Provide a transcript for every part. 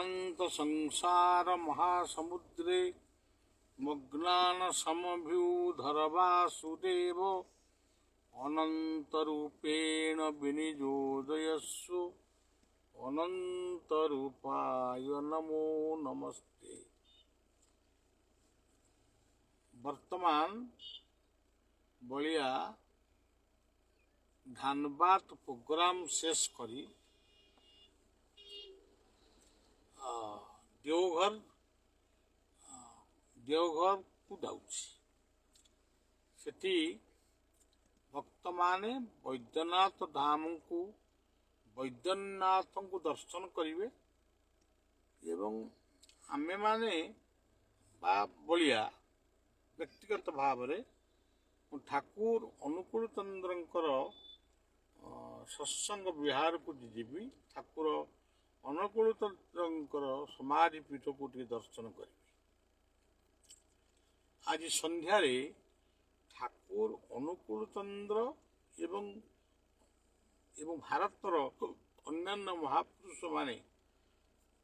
अनंत संसार महासमुद्रे मग्नान समभ्यूधर वासुदेव अनंत रूपेण विनिजोदयस्व अनंत रूपाय नमो नमस्ते। वर्तमान बलिया धानबाद प्रोग्राम शेष करी देवघर को जाऊँगी। सेठी भक्त माने वैद्यनाथ धाम को वैद्यनाथ को दर्शन करिवे एवं आमे माने बा बलिया व्यक्तिगत भाव रे ठाकुर अनुकूल चंद्रंकर सत्संग विहार को जीवी ठाकुर अनुकूल चंद्रंकर समाधि पीठ को दर्शन करी। आज संध्यारे ठाकुर अनुकूल चंद्र एवं भारतर अन्यान्य महापुरुष माने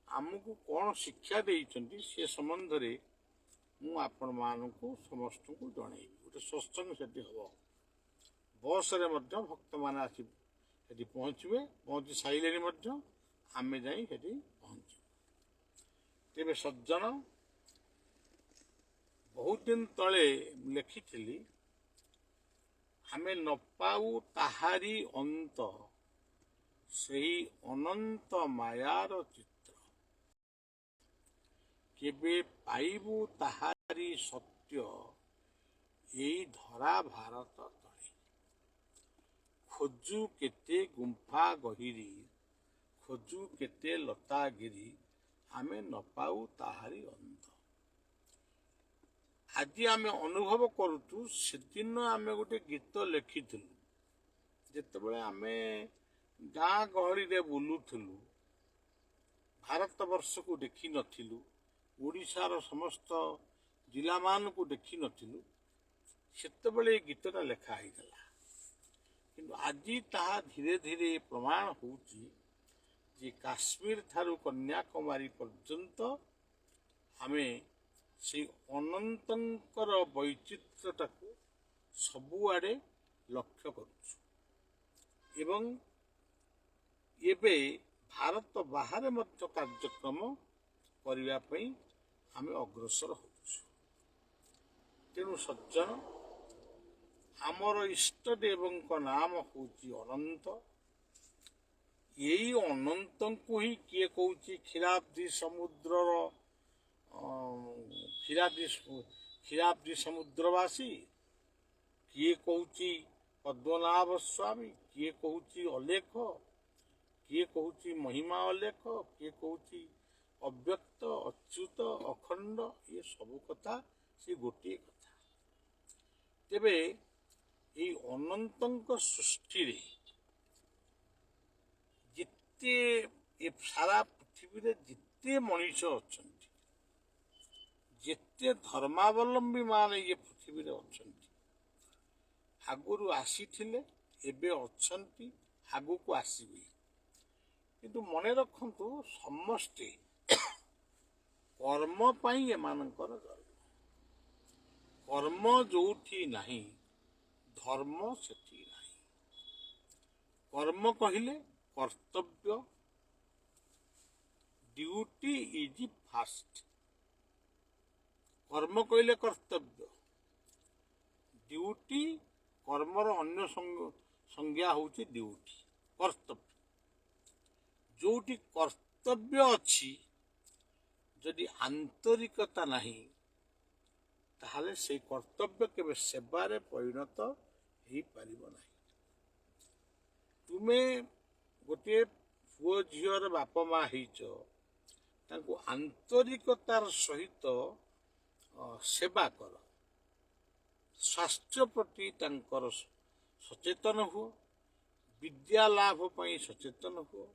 आमको कौन शिक्षा देइचंती से संबंध रे मु आपण मानकु समस्त को जणैबी। गोटे सत्संग सेठी हबो बस रे मध्य भक्त माने आसी सेठी पहुंची साइलेनी मध्य आमे जाई सेठी पहुंची। तेबे सज्जन बहुत दिन तले लिखिथिली आमे न पाऊ ताहारी अंत सही अनंत मायार चित्र केबे पाइबू ताहारी सत्य यही धरा भारत तले खोजू केते गुंफा गहिरी खोजू केते लतागिरी आमे न पाऊ ताहारी अंत। आज आमे अनुभव करूँ से दिन आमे गोटे गीत लिखिथिलु जेतेबेले आमे गाँ गहरी रे बुलुथिलु भारत वर्ष को देखि नथिलु ओडिशार समस्त जिला मान को देखि नथिलु सेतेबेले गीतटा लेखा हैगला। किंतु आज ताहा धीरे धीरे प्रमाण होउची जे काश्मीर थारु कन्याकुमारी पर्यंत आमे से अनंतर वैचित्रता को सबुआडे लक्ष्य करुछु एवं एबे भारत बाहर मध्य कार्यक्रम करिवा पई आमे अग्रसर होछु। तेणु सज्जन आमर इष्ट देवं का नाम होची अनंत। यही अनंत को ही किए कहूची क्षीराब्दी समुद्रर क्षीराब्दी समुद्रवासी किए कहूची पद्मनाभ स्वामी किए कहूची अलेख किए कहूची महिमा अलेख किए कहूची अव्यक्त अच्युत अखंड ये सब कथा से गोटे कथा। तेबे ये अनंतंक सृष्टि रे जिते सारा पृथ्वी रे जिते मनीष अच्छा जिते धर्मावलंबी माने ये पृथ्वी रे अछंती आगुरु आसीथिले एबे अछंती आगु को आसीबे। किंतु मने रखंतु समस्ते कर्म पाई एमानकर जन्म कर्म जोठी नाही धर्म सेठी नाही। कर्म कहिले कर्तव्य ड्यूटी इज फास्ट कर्म कहले कर्तव्य ड्यूटी कर्मर अन्य संज्ञा होची ड्यूटी कर्तव्य जोटी कर्तव्य अच्छी जदि आंतरिकता नहीं ताहले से कर्तव्य केबे सेवारे परिणत ही पारिबो नहीं। तुमे गोटे पुओ झीर बाप मा heiଛ तांको आंतरिकतार सहित सेवा कर स्वास्थ्य प्रति तांकर सचेतन हो विद्या लाभ पई सचेतन हो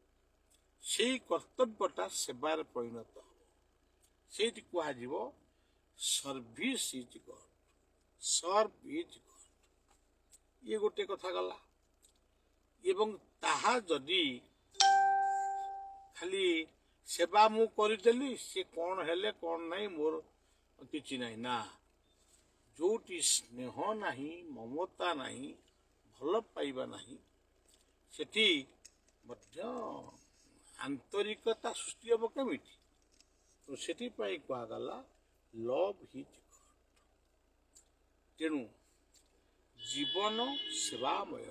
से कर्तव्यटा सेवार परिणत हो से कह service is god serve is god ये गोटे कथा गला। एवं ताहा जदि खाली ସେବା ମୁଁ କରିଦେଲି, ସେ କ'ଣ ହେଲେ କ'ଣ ନାହିଁ ମୋର କିଛି ନାହିଁ ନା। ଯେଉଁଠି ସ୍ନେହ ନାହିଁ, ମମତା ନାହିଁ, ଭଲ ପାଇବା ନାହିଁ, ସେଠି ମଧ୍ୟ ଆନ୍ତରିକତା ସୃଷ୍ଟି ହେବ କେମିତି? ତ ସେଥିପାଇଁ କୁହାଗଲା ଲଭ୍ ହିଜ୍ ଗଡ୍। ତେଣୁ ଜୀବନ ସେବାମୟ।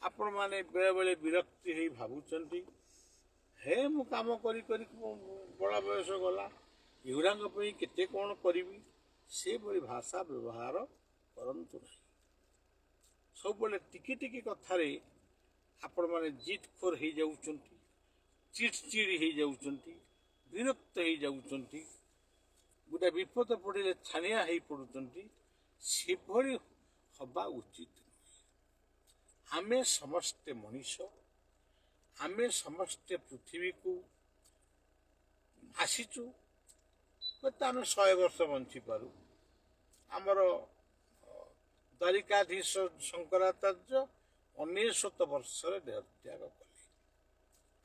ଆପଣମାନେ ବେଳେବେଳେ ବିରକ୍ତି ହେଇ ଭାବୁଛନ୍ତି, ହେ ମୁଁ କାମ କରି କରି ବଡ଼ ବୟସ ଗଲା, ଏଗୁଡ଼ାଙ୍କ ପାଇଁ କେତେ କ'ଣ କରିବି। ସେଭଳି ଭାଷା ବ୍ୟବହାର କରନ୍ତୁ ନାହିଁ। ସବୁବେଳେ ଟିକେ ଟିକେ କଥାରେ ଆପଣମାନେ ଜିଦ୍ ଖୋର ହେଇଯାଉଛନ୍ତି, ଚିଡ଼ଚିଡ଼ି ହେଇଯାଉଛନ୍ତି, ବିରକ୍ତ ହେଇଯାଉଛନ୍ତି, ଗୋଟେ ବିପଦ ପଡ଼ିଲେ ଛାନିଆ ହେଇ ପଡ଼ୁଛନ୍ତି। ସେଭଳି ହବା ଉଚିତ ନୁହେଁ। ଆମେ ସମସ୍ତେ ମଣିଷ, ଆମେ ସମସ୍ତେ ପୃଥିବୀକୁ ଆସିଛୁ। ହୁଏତ ଆମେ 100 ବର୍ଷ ବଞ୍ଚିପାରୁ। ଆମର ଦ୍ୱାରିକାଧୀଶ ଶଙ୍କରାଚାର୍ଯ୍ୟ 99 ବର୍ଷରେ ଦେହତ୍ୟାଗ କଲେ।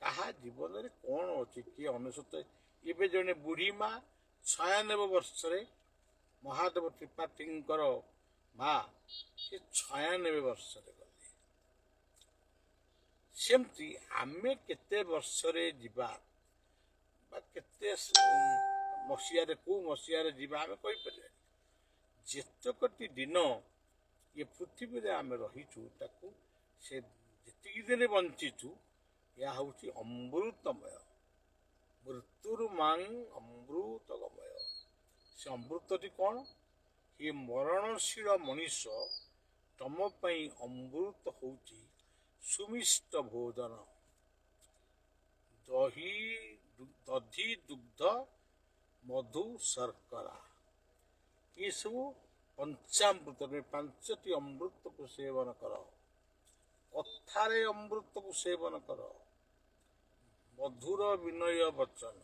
କାହା ଜୀବନରେ କ'ଣ ଅଛି? କିଏ 99? ଏବେ ଜଣେ ବୁଢ଼ୀ ମା 96 ବର୍ଷରେ, ମହାଦେବ ତ୍ରିପାଠୀଙ୍କର ମା, ସେ 96 ବର୍ଷରେ ଗଲେ। ସେମିତି ଆମେ କେତେ ବର୍ଷରେ ଯିବା ବା କେତେ ମସିହାରେ, କେଉଁ ମସିହାରେ ଯିବା ଆମେ କହିପାରିବା। ଯେତେକଟି ଦିନ ଏ ପୃଥିବୀରେ ଆମେ ରହିଛୁ, ତାକୁ ସେ ଯେତିକି ଦିନ ବଞ୍ଚିଛୁ, ଏହା ହେଉଛି ଅମୃତମୟ। ମୃତ୍ୟୁରୁ ମାଂ ଅମୃତ ଗମୟ। ସେ ଅମୃତଟି କ'ଣ? ଏ ମରଣଶୀଳ ମଣିଷ, ତମ ପାଇଁ ଅମୃତ ହେଉଛି ସୁମିଷ୍ଟ ଭୋଜନ, ଦଧି ଦୁଗ୍ଧ ମଧୁ ଶର୍କରା। ଏସବୁ ପଞ୍ଚାମୃତ। 5ଟି ଅମୃତକୁ ସେବନ କର। କଥାରେ ଅମୃତକୁ ସେବନ କର। ମଧୁର ବିନୟ ବଚନ।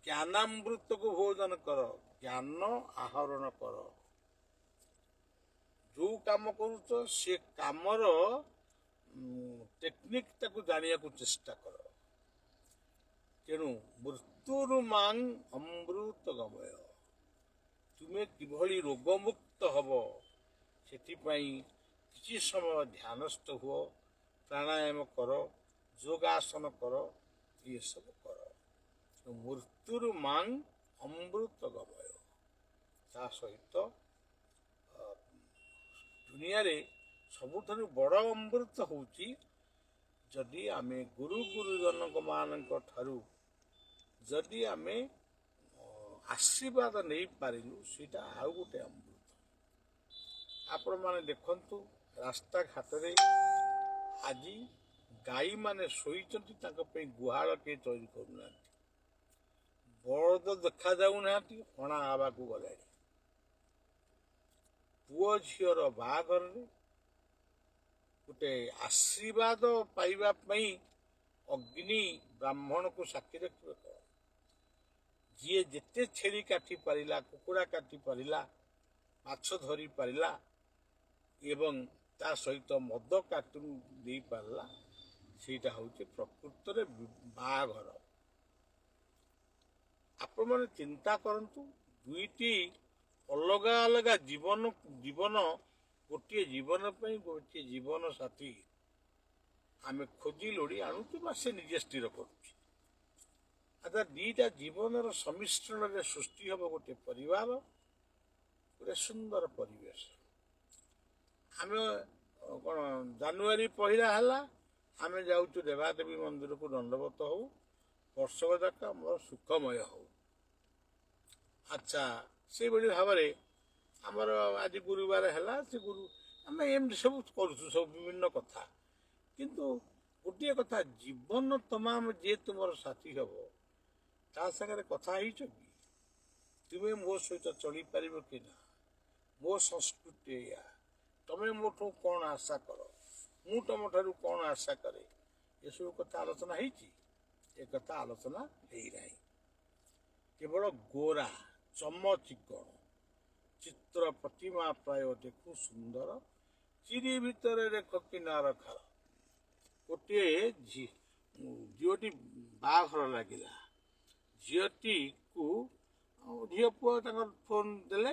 ଜ୍ଞାନାମୃତକୁ ଭୋଜନ କର। ଜ୍ଞାନ ଆହରଣ କର। ଯେଉଁ କାମ କରୁଛ ସେ କାମର ଟେକ୍ନିକ୍ ତାକୁ ଜାଣିବାକୁ ଚେଷ୍ଟା କର। ତେଣୁ ମୃତ୍ୟୁରୁ ମାଂ ଅମୃତ ଗମୟ। ତୁମେ କିଭଳି ରୋଗମୁକ୍ତ ହବ, ସେଥିପାଇଁ କିଛି ସମୟ ଧ୍ୟାନସ୍ଥ ହୁଅ, ପ୍ରାଣାୟାମ କର, ଯୋଗାସନ କର, ଏସବୁ କର। ମୃତ୍ୟୁରୁ ମାଂ ଅମୃତ ଗମୟ। ତା ସହିତ ଦୁନିଆରେ ସବୁଠାରୁ ବଡ଼ ଅମୃତ ହେଉଛି, ଯଦି ଆମେ ଗୁରୁଜନଙ୍କ ମାନଙ୍କ ଠାରୁ ଯଦି ଆମେ ଆଶୀର୍ବାଦ ନେଇପାରିଲୁ, ସେଇଟା ଆଉ ଗୋଟେ ଅମୃତ। ଆପଣମାନେ ଦେଖନ୍ତୁ, ରାସ୍ତାଘାଟରେ ଆଜି ଗାଈମାନେ ଶୋଇଛନ୍ତି, ତାଙ୍କ ପାଇଁ ଗୁହାଳ କେହି ତିଆରି କରୁନାହାନ୍ତି। ବଳଦ ଦେଖାଯାଉନାହାନ୍ତି, ହଣା ହେବାକୁ ଗଲେଣି। ପୁଅ ଝିଅର ବାହାଘରରେ ଗୋଟେ ଆଶୀର୍ବାଦ ପାଇବା ପାଇଁ ଅଗ୍ନି ବ୍ରାହ୍ମଣକୁ ସାକ୍ଷୀ ରଖିବ। ଯିଏ ଯେତେ ଛେଳି କାଟି ପାରିଲା, କୁକୁଡ଼ା କାଟି ପାରିଲା, ମାଛ ଧରି ପାରିଲା ଏବଂ ତା ସହିତ ମଦ କାଟି ଦେଇପାରିଲା, ସେଇଟା ହେଉଛି ପ୍ରକୃତରେ ବାହାଘର। ଆପଣମାନେ ଚିନ୍ତା କରନ୍ତୁ, ଦୁଇଟି ଅଲଗା ଅଲଗା ଜୀବନ, ଗୋଟିଏ ଜୀବନ ପାଇଁ ଗୋଟିଏ ଜୀବନ ସାଥୀ ଆମେ ଖୋଜି ଲୋଡ଼ି ଆଣୁଛୁ ବା ସେ ନିଜେ ସ୍ଥିର କରୁଛି। ଆଚ୍ଛା, ଦୁଇଟା ଜୀବନର ସମ୍ମିଶ୍ରଣରେ ସୃଷ୍ଟି ହେବ ଗୋଟେ ପରିବାର, ଗୋଟେ ସୁନ୍ଦର ପରିବେଶ। ଆମେ କ'ଣ ଜାନୁଆରୀ 1 ହେଲା, ଆମେ ଯାଉଛୁ ଦେବାଦେବୀ ମନ୍ଦିରକୁ ଦଣ୍ଡବତ ହଉ, ବର୍ଷକ ଯାକ ଆମର ସୁଖମୟ ହଉ। ଆଚ୍ଛା, ସେଇଭଳି ଭାବରେ ଆମର ଆଜି ଗୁରୁବାର ହେଲା, ସେ ଆମେ ଏମିତି ସବୁ କରୁଛୁ, ସବୁ ବିଭିନ୍ନ କଥା। କିନ୍ତୁ ଗୋଟିଏ କଥା, ଜୀବନ ତମାମ ଯିଏ ତୁମର ସାଥୀ ହେବ, ତା ସାଙ୍ଗରେ କଥା ହେଇଛ କି? ତୁମେ ମୋ ସହିତ ଚଳିପାରିବ କି ନା? ମୋ ସଂସ୍କୃତି ଏଇଆ, ତମେ ମୋଠୁ କ'ଣ ଆଶା କର, ମୁଁ ତମଠାରୁ କ'ଣ ଆଶା କରେ, ଏସବୁ କଥା ଆଲୋଚନା ହେଇଛି? ଏ କଥା ଆଲୋଚନା ହେଇନାହିଁ। କେବଳ ଗୋରା ଚମଚିକଣ ଚିତ୍ର ପ୍ରତିମା ପ୍ରାୟ ଦେଖୁ ସୁନ୍ଦର, ଚିରି ଭିତରେ ଦେଖ କିନାର ଖାର। ଗୋଟିଏ ଝିଅଟି ବାହାଘର ଲାଗିଲା। ଝିଅଟିକୁ ଝିଅ ପୁଅ ତାଙ୍କର ଫୋନ୍ ଦେଲେ,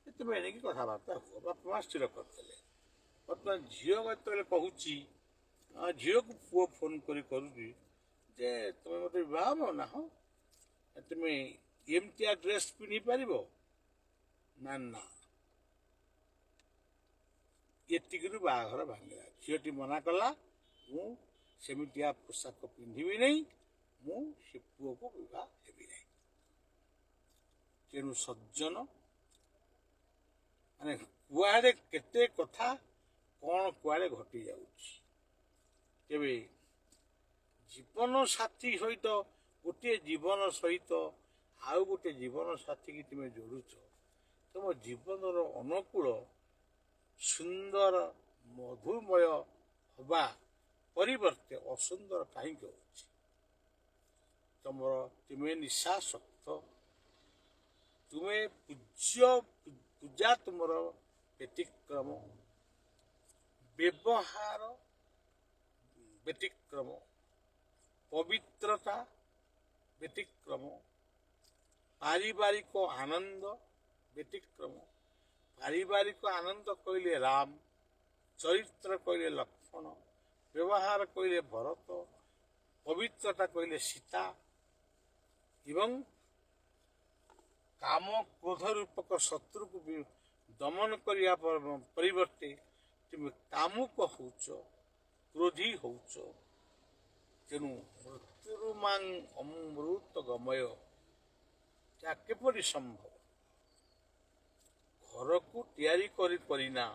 ଏତେବେଳେ ନେଇକି କଥାବାର୍ତ୍ତା ହୁଅ, ବାପା ମା ସ୍ଥିର କରିଦେଲେ। ବର୍ତ୍ତମାନ ଝିଅ ଯେତେବେଳେ କହୁଛି, ଝିଅକୁ ପୁଅ ଫୋନ୍ କରି କରୁଛି ଯେ ତୁମେ ମୋତେ ବିବାହ ହେବ ନା? ହଁ। ତୁମେ ଏମିତିଆ ଡ୍ରେସ୍ ପିନ୍ଧିପାରିବ ନା? ନା। ଏତିକିରୁ ବାହାଘର ଭାଙ୍ଗିଲା। ଝିଅଟି ମନା କଲା, ମୁଁ ସେମିତିଆ ପୋଷାକ ପିନ୍ଧିବି ନାହିଁ, ମୁଁ ସେ ପୁଅକୁ ବିବାହ ହେବି ନାହିଁ। ତେଣୁ ସଜ୍ଜନ ମାନେ କୁଆଡ଼େ କେତେ କଥା କ'ଣ କୁଆଡ଼େ ଘଟି ଯାଉଛି। ତେବେ ଜୀବନ ସାଥୀ ସହିତ ଗୋଟିଏ ଜୀବନ ସହିତ ଆଉ ଗୋଟେ ଜୀବନ ସାଥୀକି ତୁମେ ଯୋଡ଼ୁଛ, ତୁମ ଜୀବନର ଅନୁକୂଳ ସୁନ୍ଦର ମଧୁମୟ ହେବା ପରିବର୍ତ୍ତେ ଅସୁନ୍ଦର କାହିଁକି ହେଉଛି? ତୁମେ ନିଶାସକ୍ତ, ତୁମେ ପୂଜା ତୁମର ବ୍ୟତିକ୍ରମ, ବ୍ୟବହାର ବ୍ୟତିକ୍ରମ, ପବିତ୍ରତା ବ୍ୟତିକ୍ରମ, ପାରିବାରିକ ଆନନ୍ଦ ବ୍ୟତିକ୍ରମ। ପାରିବାରିକ ଆନନ୍ଦ କହିଲେ ରାମ, ଚରିତ୍ର କହିଲେ ଲକ୍ଷ୍ମଣ, ବ୍ୟବହାର କହିଲେ ଭରତ, ପବିତ୍ରତା କହିଲେ ସୀତା, ଏବଂ କାମ କ୍ରୋଧ ରୂପକ ଶତ୍ରୁକୁ ଦମନ କରିବା ପରିବର୍ତ୍ତେ ତୁମେ କାମୁକ ହେଉଛ, କ୍ରୋଧୀ ହେଉଛ। ତେଣୁ ମୃତ୍ୟୁରୁ ମାଂ ଅମୃତ ଗମୟ, ଏହା କିପରି ସମ୍ଭବ? ଘରକୁ ତିଆରି କରିନା,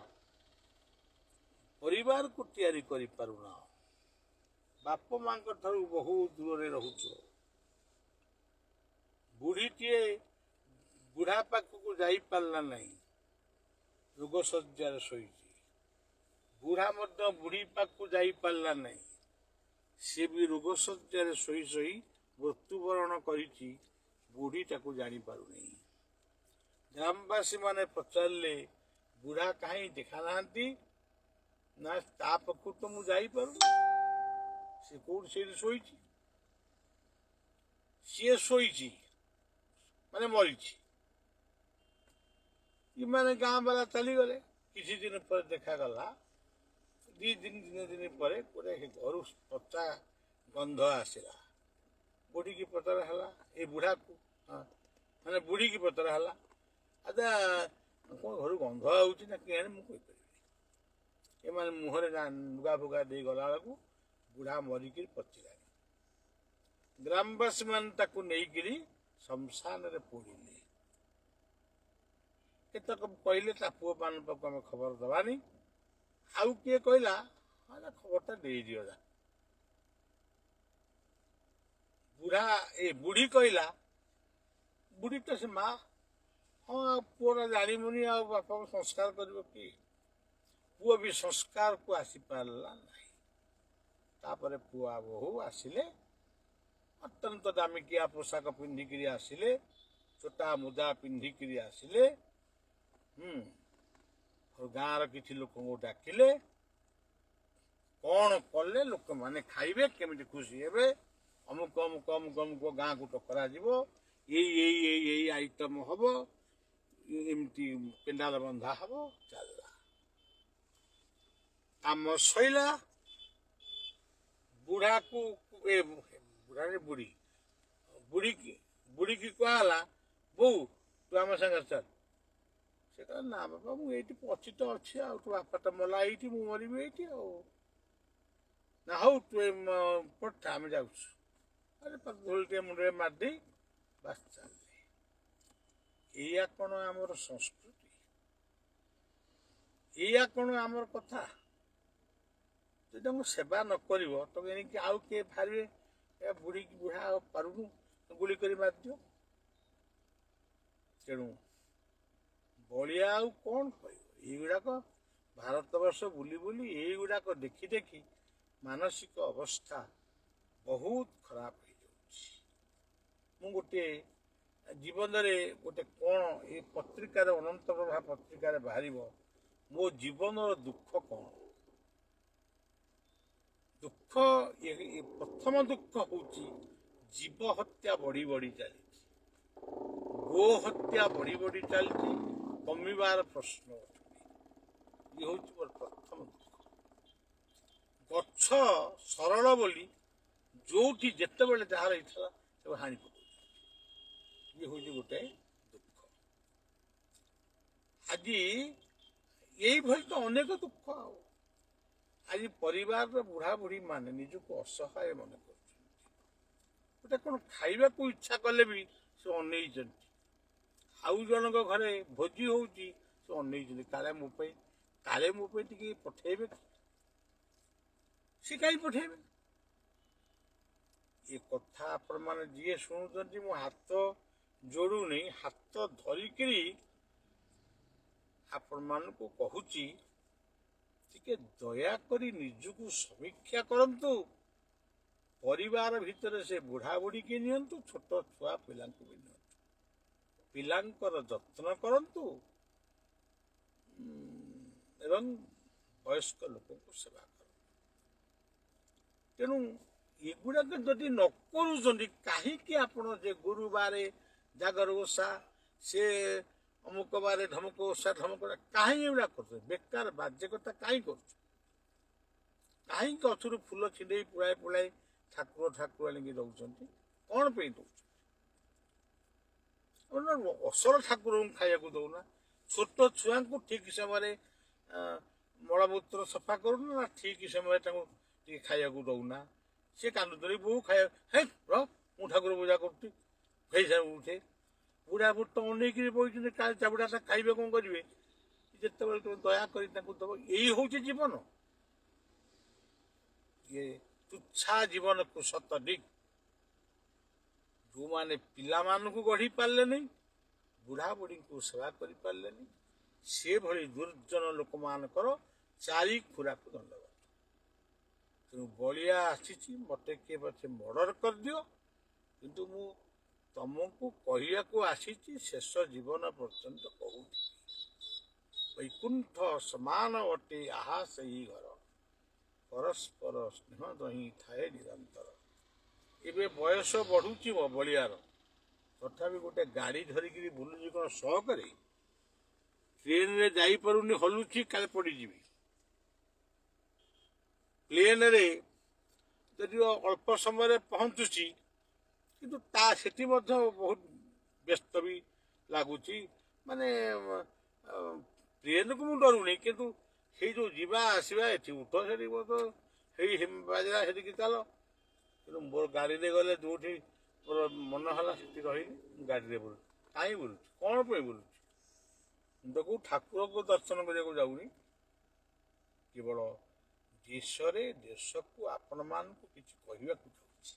ପରିବାରକୁ ତିଆରି କରିପାରୁନା, ବାପ ମାଙ୍କ ଠାରୁ ବହୁ ଦୂରରେ ରହୁଛ। ବୁଢ଼ୀଟିଏ ବୁଢ଼ା ପାଖକୁ ଯାଇପାରିଲା ନାହିଁ, ରୋଗ ଶଯ୍ୟାରେ ଶୋଇଛି। ବୁଢ଼ା ମଧ୍ୟ ବୁଢ଼ୀ ପାଖକୁ ଯାଇପାରିଲା ନାହିଁ, ସେ ବି ରୋଗ ଶଯ୍ୟାରେ ଶୋଇ ଶୋଇ ମୃତ୍ୟୁବରଣ କରିଛି, ବୁଢ଼ୀ ତାକୁ ଜାଣିପାରୁନି। ଗ୍ରାମବାସୀ ମାନେ ପଚାରିଲେ, ବୁଢ଼ା କାହିଁ ଦେଖା ନାହାନ୍ତି? ନା, ତା ପାଖକୁ ତ ମୁଁ ଯାଇପାରୁନି, ସେ କୋଉଠି ସେଇଠି ଶୋଇଛି। ସିଏ ଶୋଇଛି ମାନେ ମରିଛି। ଏମାନେ ଗାଁ ବାଲା ଚାଲିଗଲେ। କିଛି ଦିନ ପରେ ଦେଖାଗଲା, ଦିନ ପରେ ଗୋଟେ ଘରୁ ପଚା ଗନ୍ଧ ଆସିଲା। ବୁଢ଼ୀକି ପଚରା ହେଲା, ଏ ବୁଢ଼ାକୁ ମାନେ ବୁଢ଼ୀକି ପଚରା ହେଲା, ଆଚ୍ଛା କ'ଣ ଘରୁ ଗନ୍ଧ ହେଉଛି ନା କେଜାଣି ମୁଁ କହିପାରିବିନି। ଏମାନେ ମୁହଁରେ ଲୁଗା ଫୁଗା ଦେଇ ଗଲା ବେଳକୁ ବୁଢ଼ା ମରିକିରି ପଚିଲାଣି। ଗ୍ରାମବାସୀ ମାନେ ତାକୁ ନେଇକିରି ଶ୍ମଶାନରେ ପୋଡ଼ିଲେ। କେତେକ କହିଲେ ତା ପୁଅ ମାନ ପାଖକୁ ଆମେ ଖବର ଦେବାନି, ଆଉ କିଏ କହିଲା ଖବରଟା ଦେଇଦିଅ। ବୁଢ଼ୀ କହିଲା, ବୁଢ଼ୀ ତ ସେ ମା, ହଁ ଆଉ ପୁଅଟା ଜାଣିବୁନି ଆଉ ବାପାକୁ ସଂସ୍କାର କରିବ କି? ପୁଅ ବି ସଂସ୍କାରକୁ ଆସିପାରିଲା ନାହିଁ। ତାପରେ ପୁଅ ବୋହୂ ଆସିଲେ, ଅତ୍ୟନ୍ତ ଦାମିକିଆ ପୋଷାକ ପିନ୍ଧିକିରି ଆସିଲେ, ଚୋଟା ମୁଦା ପିନ୍ଧିକିରି ଆସିଲେ। ଗାଁର କିଛି ଲୋକଙ୍କୁ ଡାକିଲେ, କ'ଣ କଲେ ଲୋକମାନେ ଖାଇବେ, କେମିତି ଖୁସି ହେବେ, ଅମୁକ ଅମୁକ ଅମୁକ ଅମୁକ ଗାଁକୁ ଟକରାଯିବ, ଏଇ ଆଇଟମ ହବ, ଏମିତି ପେଣ୍ଡାଲ ବନ୍ଧା ହବ। ଚାଲିଲା, କାମ ସଇଲା। ବୁଢ଼ୀକି କୁହାହେଲା, ବୋଉ ତୁ ଆମ ସାଙ୍ଗରେ ଚାଲ। ସେ କହିଲା, ନା ବାପା, ମୁଁ ଏଇଠି ପଚିତ ଅଛି, ଆଉ ତୁ ବାପା ତ ମଲା ଏଇଠି, ମୁଁ ମରିବି ଏଇଠି ଆଉ। ନା ହଉ, ତୁ ପଠା, ଆମେ ଯାଉଛୁ। ଧୂଳି ଟିକେ ମୁଣ୍ଡରେ ମାରିଦେଇ ବାସ୍ ଚାଲିଲେ। ଏଇଆ କ'ଣ ଆମର ସଂସ୍କୃତି? ଏଇଆ କ'ଣ ଆମର କଥା? ଯଦି ତାଙ୍କୁ ସେବା ନ କରିବ, ତ ଏଣିକି ଆଉ କିଏ ବାହାରିବେ, ବୁଢ଼ା ଆଉ ପାରୁନୁ, ଗୁଳି କରି ମାରିଦିଅ। ତେଣୁ ବଳିଆ ଆଉ କ'ଣ କହିବ? ଏଇଗୁଡ଼ାକ ଭାରତବର୍ଷ ବୁଲି ବୁଲି ଏଇଗୁଡ଼ାକ ଦେଖି ଦେଖି ମାନସିକ ଅବସ୍ଥା ବହୁତ ଖରାପ ହେଇଯାଉଛି। ମୁଁ ଗୋଟିଏ ଜୀବନରେ ଗୋଟେ କ'ଣ ଏ ପତ୍ରିକାରେ, ଅନନ୍ତ ପ୍ରଭା ପତ୍ରିକାରେ ବାହାରିବ, ମୋ ଜୀବନର ଦୁଃଖ କ'ଣ? ଦୁଃଖ ପ୍ରଥମ ଦୁଃଖ ହେଉଛି ଜୀବ ହତ୍ୟା ବଢ଼ି ବଢ଼ି ଚାଲିଛି, ଗୋ ହତ୍ୟା ବଢ଼ି ବଢ଼ି ଚାଲିଛି, କମିବାର ପ୍ରଶ୍ନ ଉଠୁନି। ଇଏ ହେଉଛି ମୋର ପ୍ରଥମ ଦୁଃଖ। ଗଛ ସରଳ ବୋଲି ଯୋଉଠି ଯେତେବେଳେ ଯାହାର ଇଚ୍ଛା ସେ ହାଣି ପକାଉଛି। ଇଏ ହେଉଛି ଗୋଟେ ଦୁଃଖ। ଆଜି ଏଇଭଳି ତ ଅନେକ ଦୁଃଖ। ଆଉ ଆଜି ପରିବାରର ବୁଢ଼ା ବୁଢ଼ୀ ମାନେ ନିଜକୁ ଅସହାୟ ମନେ କରୁଛନ୍ତି। ଗୋଟେ କ'ଣ ଖାଇବାକୁ ଇଚ୍ଛା କଲେ ବି ସେ ଅନେଇଛନ୍ତି। ଆଉ ଜଣଙ୍କ ଘରେ ଭୋଜି ହଉଛି, ସେ ଅନେଇଛନ୍ତି କାଳେ ମୋ ପାଇଁ ଟିକେ ପଠେଇବେ କି? ସେ କାହିଁ ପଠେଇବେ? ଏ କଥା ଆପଣମାନେ ଯିଏ ଶୁଣୁଛନ୍ତି, ମୁଁ ହାତ ଯୋଡୁନି, ହାତ ଧରିକିରି ଆପଣମାନଙ୍କୁ କହୁଛି, ଟିକେ ଦୟାକରି ନିଜକୁ ସମୀକ୍ଷା କରନ୍ତୁ। ପରିବାର ଭିତରେ ସେ ବୁଢ଼ା ବୁଢ଼ୀକି ନିଅନ୍ତୁ, ଛୋଟ ଛୁଆ ପିଲାଙ୍କୁ ବି ନିଅନ୍ତୁ। ପିଲାଙ୍କର ଯତ୍ନ କରନ୍ତୁ ଏବଂ ବୟସ୍କ ଲୋକଙ୍କୁ ସେବା କରନ୍ତୁ। ତେଣୁ ଏଗୁଡ଼ାକ ଯଦି ନ କରୁଛନ୍ତି, କାହିଁକି ଆପଣ ଯେ ଗୁରୁବାରେ ଜାଗର ଓଷା, ସେ ଅମୁକ ବାରେ ଢମକ ଓଷା ଢମକ, କାହିଁକି ଏଗୁଡ଼ା କରୁଛନ୍ତି? ବେକାର ବାଜ୍ୟ କଥା କାହିଁ କରୁଛୁ? କାହିଁକି ଗଛରୁ ଫୁଲ ଛିଣ୍ଡେଇ ପୁଳାଏ ପୁଳାଏ ଠାକୁର ଠାକୁରାଣୀକି ଦଉଛନ୍ତି? କ'ଣ ପାଇଁ ଦଉଛନ୍ତି? ଅସଲ ଠାକୁରଙ୍କୁ ଖାଇବାକୁ ଦଉନା। ଛୋଟ ଛୁଆଙ୍କୁ ଠିକ ସମୟରେ ମଳମୂତ୍ର ସଫା କରୁନା, ନା ଠିକ ସମୟରେ ତାଙ୍କୁ ଟିକେ ଖାଇବାକୁ ଦଉନା। ସେ କାନ୍ଦୁଛନ୍ତି, ବୋଉ ଖାଇବା, ହେ ର ମୁଁ ଠାକୁର ପୂଜା କରୁଛି, ଉଠେ। ବୁଢ଼ା ବୁଢ଼ୀ ତ ଅନେଇକିରି ବଇଛନ୍ତି, କାଳେ ଚାବୁଡ଼ାଟା ଖାଇବେ, କ'ଣ କରିବେ? ଯେତେବେଳେ ତୁମେ ଦୟା କରି ତାଙ୍କୁ ଦବ, ଏଇ ହଉଛି ଜୀବନ। ଇଏ ତୁଚ୍ଛା ଜୀବନକୁ ସତ ଠିକ ଯୋଉମାନେ ପିଲାମାନଙ୍କୁ ଗଢ଼ି ପାରିଲେନି, ବୁଢ଼ା ବୁଢ଼ୀଙ୍କୁ ସେବା କରିପାରିଲେନି, ସେଭଳି ଦୁର୍ଜନ ଲୋକମାନଙ୍କର ଚାରି ଖୁରାକୁ ଦଣ୍ଡବତ। ତେଣୁ ବଳିଆ ଆସିଛି, ମତେ କିଏ ପଛେ ମର୍ଡର କରିଦିଅ, କିନ୍ତୁ ମୁଁ ତମକୁ କହିବାକୁ ଆସିଛି, ଶେଷ ଜୀବନ ପର୍ଯ୍ୟନ୍ତ କହୁଛି, ବୈକୁଣ୍ଠ ସମାନ ଅଟେ ଆହା ସେହି ଘର, ପରସ୍ପର ସ୍ନେହ ଦହି ଥାଏ ନିରନ୍ତର। ଏବେ ବୟସ ବଢୁଛି ମୋ ବଳିଆର, ତଥାପି ଗୋଟେ ଗାଡ଼ି ଧରିକିରି ବୁଲୁଛି କ'ଣ ସହକରେ? ଟ୍ରେନରେ ଯାଇପାରୁନି, ହଲୁଛି, କାଳେ ପଡ଼ିଯିବି। ପ୍ଲେନରେ ଯଦିଓ ଅଳ୍ପ ସମୟରେ ପହଞ୍ଚୁଛି, କିନ୍ତୁ ସେଠି ମଧ୍ୟ ବହୁତ ବ୍ୟସ୍ତ ବି ଲାଗୁଛି। ମାନେ ଟ୍ରେନକୁ ମୁଁ ଡରୁନି, କିନ୍ତୁ ସେଇ ଯୋଉ ଯିବା ଆସିବା, ଏଠି ଉଠ ସେଠି ବସ, ସେଇ ବାଜିଲା ସେଠିକି ଚାଲ। କିନ୍ତୁ ମୋର ଗାଡ଼ିରେ ଗଲେ ଯୋଉଠି ମୋର ମନ ହେଲା ସେଠି ରହିଲି, ଗାଡ଼ିରେ ବୁଲୁଛି। କାହିଁ ବୁଲୁଛି? କ'ଣ ପାଇଁ ବୁଲୁଛି? ମୁଁ ତ କୋଉ ଠାକୁରଙ୍କୁ ଦର୍ଶନ କରିବାକୁ ଯାଉନି। କେବଳ ଦେଶକୁ ଆପଣମାନଙ୍କୁ କିଛି କହିବାକୁ ଚାହୁଁଛି।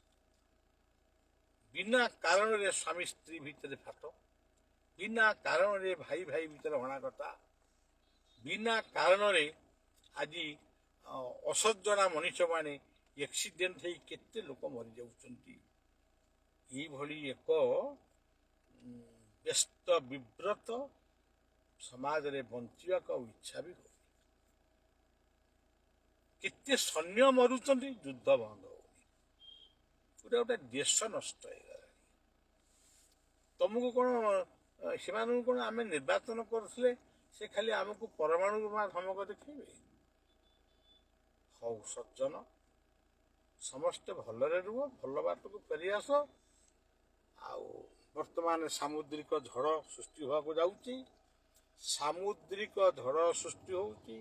ବିନା କାରଣରେ ସ୍ୱାମୀ ସ୍ତ୍ରୀ ଭିତରେ ଫାଟ, ବିନା କାରଣରେ ଭାଇ ଭାଇ ଭିତରେ ହଣାକଟା, ବିନା କାରଣରେ ଆଜି ଅସଜଣା ମଣିଷମାନେ ଏକ୍ସିଡେଣ୍ଟ ହେଇ କେତେ ଲୋକ ମରିଯାଉଛନ୍ତି। ଏଇଭଳି ଏକ ବ୍ୟସ୍ତ ବିବ୍ରତ ସମାଜରେ ବଞ୍ଚିବାକୁ ଆଉ ଇଚ୍ଛା ବି ହଉନି। କେତେ ସୈନ୍ୟ ମରୁଛନ୍ତି, ଯୁଦ୍ଧ ବନ୍ଦ ହଉନି। ଗୋଟେ ଦେଶ ନଷ୍ଟ ହେଇଗଲାଣି। ତମକୁ କ'ଣ ସେମାନଙ୍କୁ କ'ଣ ଆମେ ନିର୍ବାଚନ କରୁଥିଲେ ସେ ଖାଲି ଆମକୁ ପରମାଣୁ ବା ଧମକ ଦେଖେଇବେ? ହଉ ସଜ୍ଜନ, ସମସ୍ତେ ଭଲରେ ରୁହ, ଭଲ ବାଟକୁ ଫେରି ଆସ। ଆଉ ବର୍ତ୍ତମାନ ସାମୁଦ୍ରିକ ଝଡ଼ ସୃଷ୍ଟି ହେବାକୁ ଯାଉଛି। ସାମୁଦ୍ରିକ ଝଡ଼ ସୃଷ୍ଟି ହଉଛି।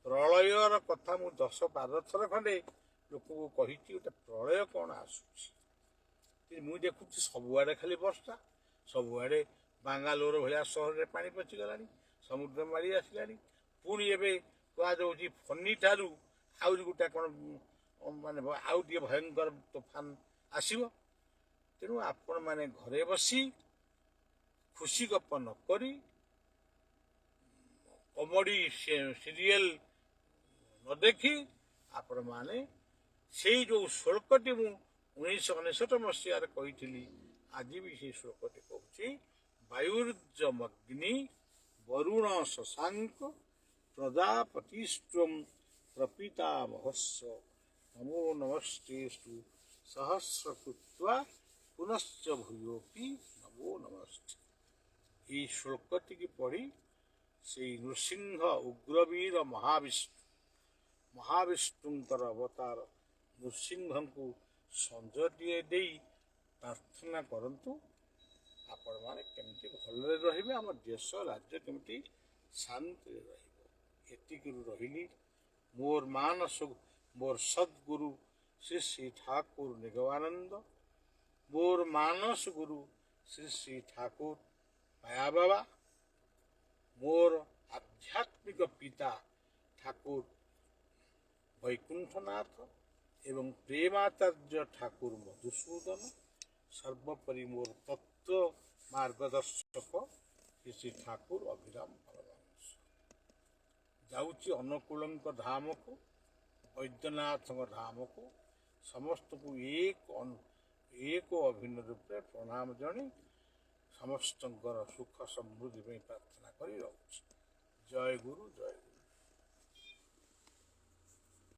ପ୍ରଳୟର କଥା ମୁଁ 10-12 ଥର ଖଣ୍ଡେ ଲୋକଙ୍କୁ କହିଛି, ଗୋଟେ ପ୍ରଳୟ କ'ଣ ଆସୁଛି। ମୁଁ ଦେଖୁଛି ସବୁଆଡ଼େ ଖାଲି ବର୍ଷା, ସବୁଆଡ଼େ ବାଙ୍ଗାଲୋର ଭଳିଆ ସହରରେ ପାଣି ପଚିଗଲାଣି, ସମୁଦ୍ର ମାଡ଼ି ଆସିଲାଣି। ପୁଣି ଏବେ କୁହାଯାଉଛି ଫନି ଠାରୁ ଆହୁରି ଗୋଟେ କ'ଣ ମାନେ ଆଉ ଟିକେ ଭୟଙ୍କର ତୋଫାନ ଆସିବ। ତେଣୁ ଆପଣମାନେ ଘରେ ବସି ଖୁସି ଗପ ନ କରି, କମେଡି ସିରିଏଲ ନ ଦେଖି, ଆପଣମାନେ ସେଇ ଯୋଉ ଶ୍ଲୋକଟି ମୁଁ 1999 ମସିହାରେ କହିଥିଲି, ଆଜି ବି ସେଇ ଶ୍ଲୋକଟି କହୁଛି, ବାୟୁର୍ଜମଗ୍ନି ବରୁଣ ଶଶାଙ୍କ ପ୍ରଜାପତିଷ୍ଟ୍ୱମ୍ ପ୍ରପିତାମହସ୍ୟ नमो नमस्तेस्तु सहस्रकृत्वा पुनश्च भूयोपि नमो नमस्ते। এই শ্লোকটিকে পড়ি সেই ନୃସିଂହ ଉଗ୍ରବୀର ମହାବିଷ୍ଣୁଙ୍କର ଅବତାର ନୃସିଂହଙ୍କୁ ସଞ୍ଜଟିଏ ଦେଇ ପ୍ରାର୍ଥନା କରନ୍ତୁ ଆପଣମାନେ କେମିତି ଭଲରେ ରହିବେ, ଆମ ଦେଶ ରାଜ୍ୟ କେମିତି ଶାନ୍ତିରେ ରହିବ। ଏତିକିରୁ ରହିଲି। ମୋର ସଦ୍ଗୁରୁ ଶ୍ରୀ ଶ୍ରୀ ଠାକୁର ନିଗମାନନ୍ଦ, ମୋର ମାନସ ଗୁରୁ ଶ୍ରୀ ଶ୍ରୀ ଠାକୁର ମାୟା ବାବା, ମୋର ଆଧ୍ୟାତ୍ମିକ ପିତା ଠାକୁର ବୈକୁଣ୍ଠନାଥ ଏବଂ ପ୍ରେମାଚାର୍ଯ୍ୟ ଠାକୁର ମଧୁସୂଦନ, ସର୍ବୋପରି ମୋର ତତ୍ତ୍ୱ ମାର୍ଗଦର୍ଶକ ଶ୍ରୀ ଶ୍ରୀ ଠାକୁର ଅଭିରାମ ପରମହଂସ। ଯାଉଛି ଅନୁକୂଳଙ୍କ ଧାମକୁ, ବୈଦ୍ୟନାଥଙ୍କ ଧାମକୁ। ସମସ୍ତଙ୍କୁ ଏକ ଅଭିନ୍ନ ରୂପେ ପ୍ରଣାମ ଜଣାଇ ସମସ୍ତଙ୍କର ସୁଖ ସମୃଦ୍ଧି ପାଇଁ ପ୍ରାର୍ଥନା କରି ରହୁଛି। ଜୟ ଗୁରୁ, ଜୟ ଗୁରୁ।